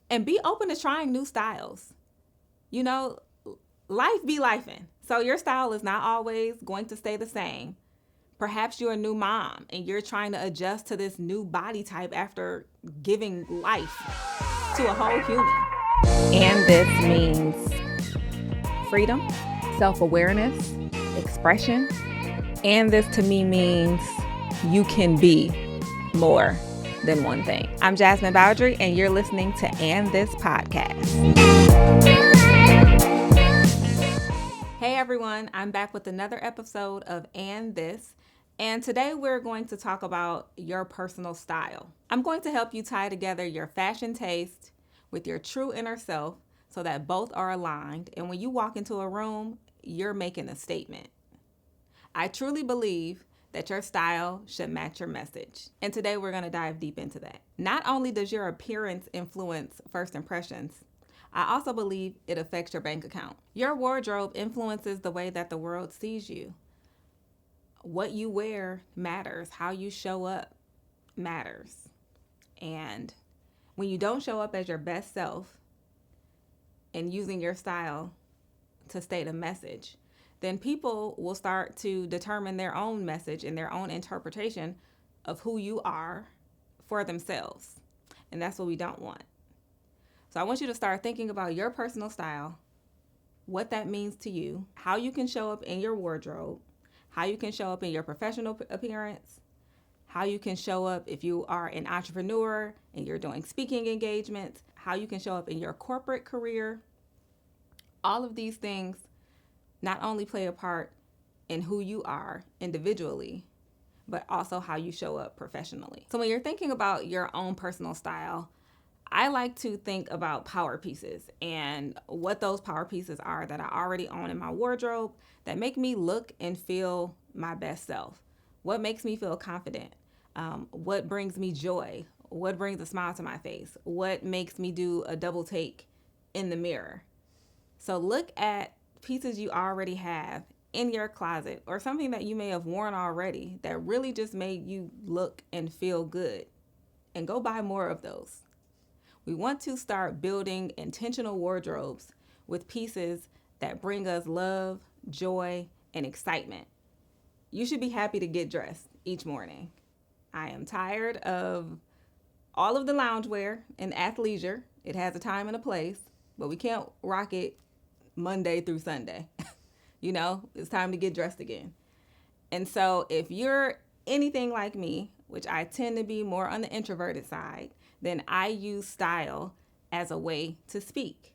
And be open to trying new styles. You know, life be lifing. So your style is not always going to stay the same. Perhaps you're a new mom and you're trying to adjust to this new body type after giving life to a whole human. And this means freedom, self-awareness, expression. And this to me means you can be more than one thing. I'm Jasmine Bowdry, and you're listening to And This Podcast. Hey everyone, I'm back with another episode of And This, and today we're going to talk about your personal style. I'm going to help you tie together your fashion taste with your true inner self so that both are aligned, and when you walk into a room, you're making a statement. I truly believe that your style should match your message. And today we're going to dive deep into that. Not only does your appearance influence first impressions, I also believe it affects your bank account. Your wardrobe influences the way that the world sees you. What you wear matters. How you show up matters. And when you don't show up as your best self and using your style to state a message, then people will start to determine their own message and their own interpretation of who you are for themselves. And that's what we don't want. So I want you to start thinking about your personal style, what that means to you, how you can show up in your wardrobe, how you can show up in your professional appearance, how you can show up if you are an entrepreneur and you're doing speaking engagements, how you can show up in your corporate career. All of these things not only play a part in who you are individually, but also how you show up professionally. So when you're thinking about your own personal style, I like to think about power pieces and what those power pieces are that I already own in my wardrobe that make me look and feel my best self. What makes me feel confident? What brings me joy? What brings a smile to my face? What makes me do a double take in the mirror? So look at pieces you already have in your closet or something that you may have worn already that really just made you look and feel good, and go buy more of those. We want to start building intentional wardrobes with pieces that bring us love, joy, and excitement. You should be happy to get dressed each morning. I am tired of all of the loungewear and athleisure. It has a time and a place, but we can't rock it Monday through Sunday. It's time to get dressed again. And so if you're anything like me, which I tend to be more on the introverted side, then I use style as a way to speak.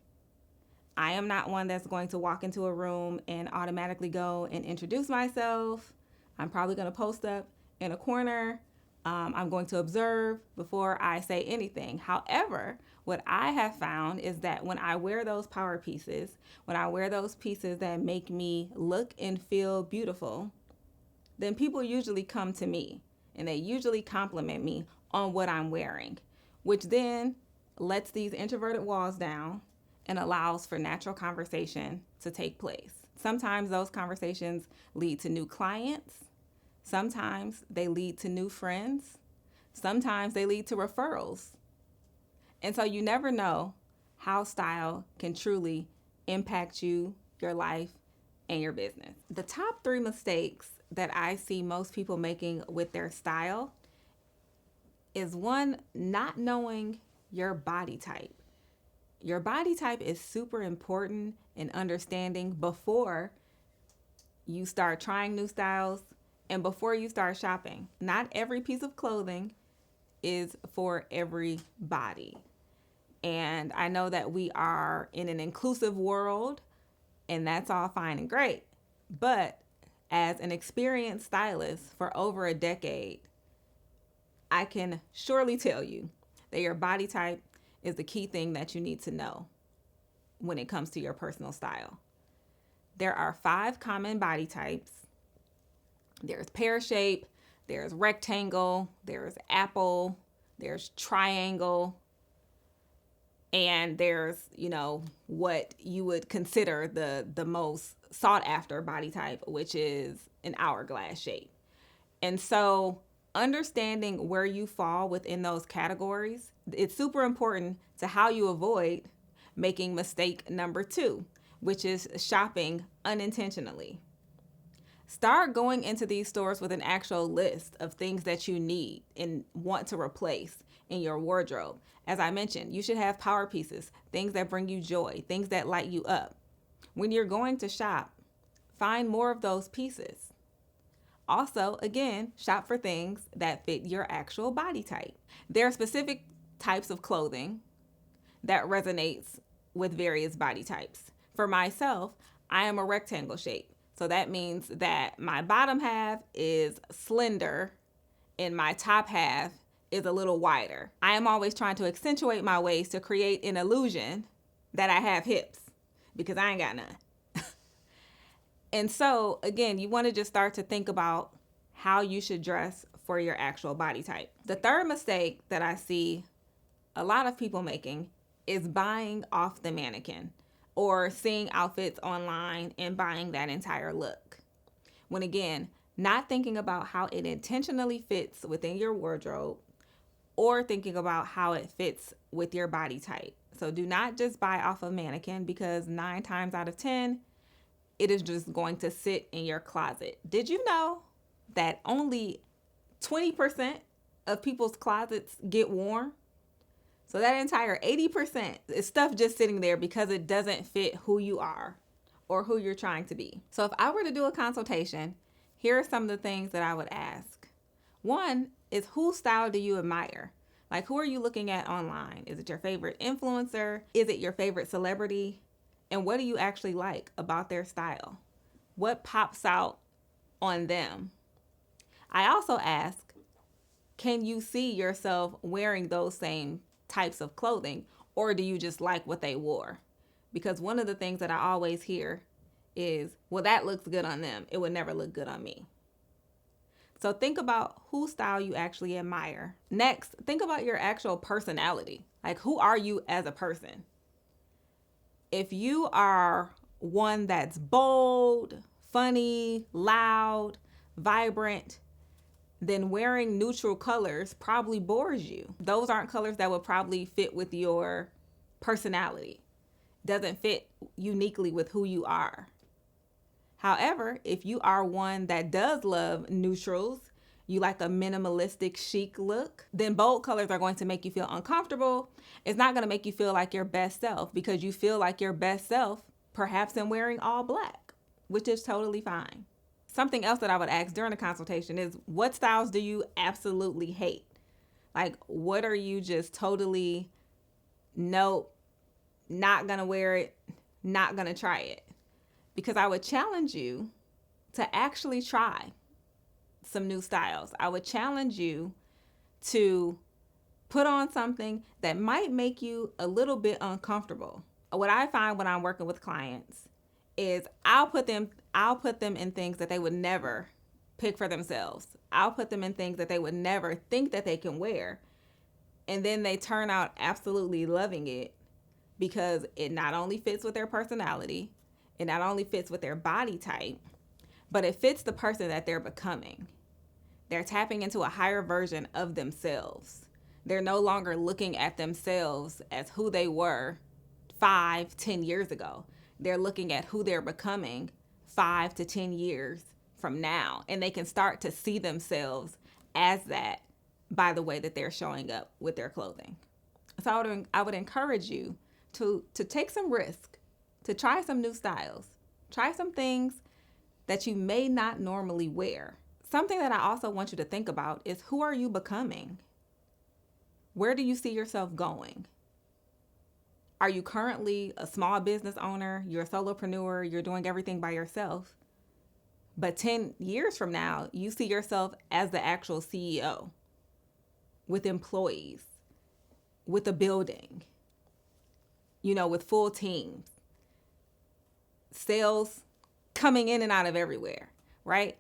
I am not one that's going to walk into a room and automatically go and introduce myself. I'm probably going to post up in a corner. I'm going to observe before I say anything. However, what I have found is that when I wear those power pieces, when I wear those pieces that make me look and feel beautiful, then people usually come to me and they usually compliment me on what I'm wearing, which then lets these introverted walls down and allows for natural conversation to take place. Sometimes those conversations lead to new clients. Sometimes they lead to new friends. Sometimes they lead to referrals. And so you never know how style can truly impact you, your life, and your business. The top 3 mistakes that I see most people making with their style is 1, not knowing your body type. Your body type is super important in understanding before you start trying new styles and before you start shopping. Not every piece of clothing is for every body. And I know that we are in an inclusive world, and that's all fine and great. But as an experienced stylist for over a decade, I can surely tell you that your body type is the key thing that you need to know when it comes to your personal style. There are 5 common body types. There's pear shape, there's rectangle, there's apple, there's triangle, and there's, what you would consider the most sought after body type, which is an hourglass shape. And so Understanding where you fall within those categories, it's super important to how you avoid making mistake number 2, which is shopping unintentionally. Start going into these stores with an actual list of things that you need and want to replace in your wardrobe. As I mentioned, you should have power pieces, things that bring you joy, things that light you up. When you're going to shop, find more of those pieces. Also, again, shop for things that fit your actual body type. There are specific types of clothing that resonates with various body types. For myself, I am a rectangle shape. So that means that my bottom half is slender and my top half is a little wider. I am always trying to accentuate my waist to create an illusion that I have hips because I ain't got none. And so, again, you want to just start to think about how you should dress for your actual body type. The third mistake that I see a lot of people making is buying off the mannequin or seeing outfits online and buying that entire look. When again, not thinking about how it intentionally fits within your wardrobe or thinking about how it fits with your body type. So do not just buy off a mannequin because 9 times out of 10, it is just going to sit in your closet. Did you know that only 20% of people's closets get worn? So that entire 80% is stuff just sitting there because it doesn't fit who you are or who you're trying to be. So if I were to do a consultation, here are some of the things that I would ask. One is, whose style do you admire? Like, who are you looking at online? Is it your favorite influencer? Is it your favorite celebrity? And what do you actually like about their style? What pops out on them? I also ask, can you see yourself wearing those same types of clothing, or do you just like what they wore? Because one of the things that I always hear is, well, that looks good on them. It would never look good on me. So think about whose style you actually admire. Next, think about your actual personality. Like, who are you as a person? If you are one that's bold, funny, loud, vibrant, then wearing neutral colors probably bores you. Those aren't colors that would probably fit with your personality. Doesn't fit uniquely with who you are. However, if you are one that does love neutrals, you like a minimalistic chic look, then bold colors are going to make you feel uncomfortable. It's not going to make you feel like your best self because you feel like your best self perhaps in wearing all black, which is totally fine. Something else that I would ask during the consultation is, what styles do you absolutely hate? Like, what are you just totally, nope, not gonna wear it, not gonna try it? Because I would challenge you to actually try some new styles. I would challenge you to put on something that might make you a little bit uncomfortable. What I find when I'm working with clients is I'll put them in things that they would never pick for themselves. I'll put them in things that they would never think that they can wear. And then they turn out absolutely loving it because it not only fits with their personality, it not only fits with their body type, but it fits the person that they're becoming. They're tapping into a higher version of themselves. They're no longer looking at themselves as who they were 5-10 years ago. They're looking at who they're becoming 5 to 10 years from now. And they can start to see themselves as that by the way that they're showing up with their clothing. So I would encourage you to take some risk, to try some new styles, try some things that you may not normally wear. Something that I also want you to think about is, who are you becoming? Where do you see yourself going? Are you currently a small business owner? You're a solopreneur. You're doing everything by yourself. But 10 years from now, you see yourself as the actual CEO with employees, with a building, with full teams, sales coming in and out of everywhere, right?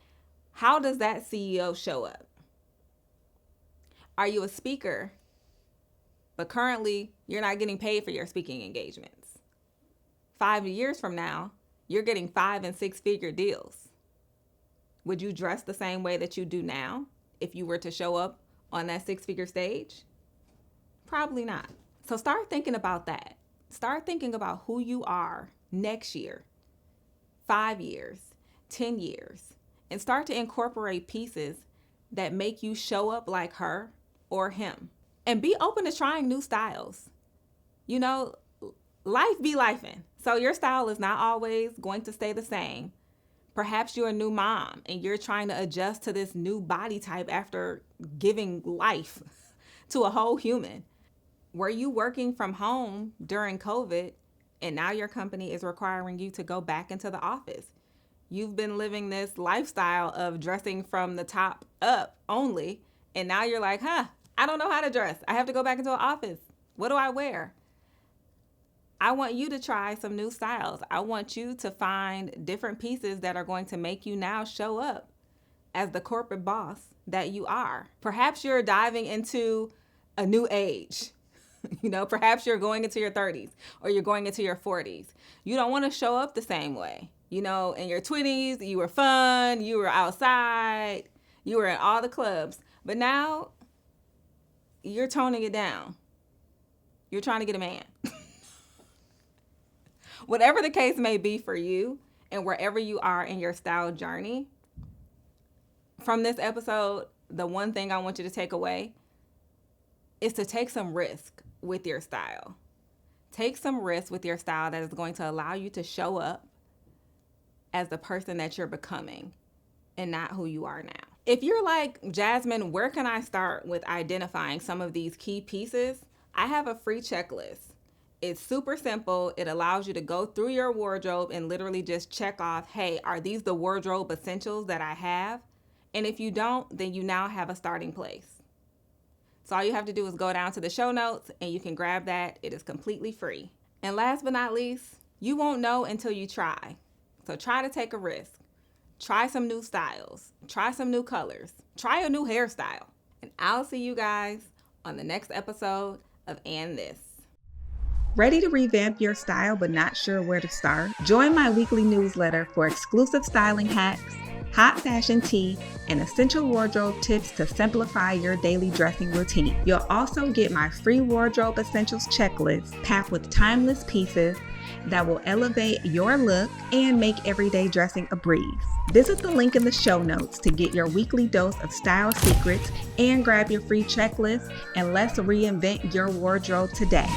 How does that CEO show up? Are you a speaker, but currently you're not getting paid for your speaking engagements? 5 years from now, you're getting 5 and 6 figure deals. Would you dress the same way that you do now if you were to show up on that 6-figure stage? Probably not. So start thinking about that. Start thinking about who you are next year, 5 years, 10 years, and start to incorporate pieces that make you show up like her or him. And be open to trying new styles. You know, life be lifing. So your style is not always going to stay the same. Perhaps you're a new mom and you're trying to adjust to this new body type after giving life to a whole human. Were you working from home during COVID and now your company is requiring you to go back into the office? You've been living this lifestyle of dressing from the top up only, and now you're like, I don't know how to dress. I have to go back into an office. What do I wear? I want you to try some new styles. I want you to find different pieces that are going to make you now show up as the corporate boss that you are. Perhaps you're diving into a new age. Perhaps you're going into your 30s or you're going into your 40s. You don't want to show up the same way. In your 20s, you were fun, you were outside, you were in all the clubs. But now you're toning it down. You're trying to get a man. Whatever the case may be for you and wherever you are in your style journey, from this episode, the one thing I want you to take away is to take some risk with your style. Take some risk with your style that is going to allow you to show up as the person that you're becoming and not who you are now. If you're like, Jasmine, where can I start with identifying some of these key pieces? I have a free checklist. It's super simple. It allows you to go through your wardrobe and literally just check off, hey, are these the wardrobe essentials that I have? And if you don't, then you now have a starting place. So all you have to do is go down to the show notes and you can grab that. It is completely free. And last but not least, you won't know until you try. So try to take a risk. Try some new styles. Try some new colors. Try a new hairstyle. And I'll see you guys on the next episode of And This. Ready to revamp your style but not sure where to start? Join my weekly newsletter for exclusive styling hacks, hot fashion tea, and essential wardrobe tips to simplify your daily dressing routine. You'll also get my free wardrobe essentials checklist packed with timeless pieces that will elevate your look and make everyday dressing a breeze. Visit the link in the show notes to get your weekly dose of style secrets and grab your free checklist, and let's reinvent your wardrobe today.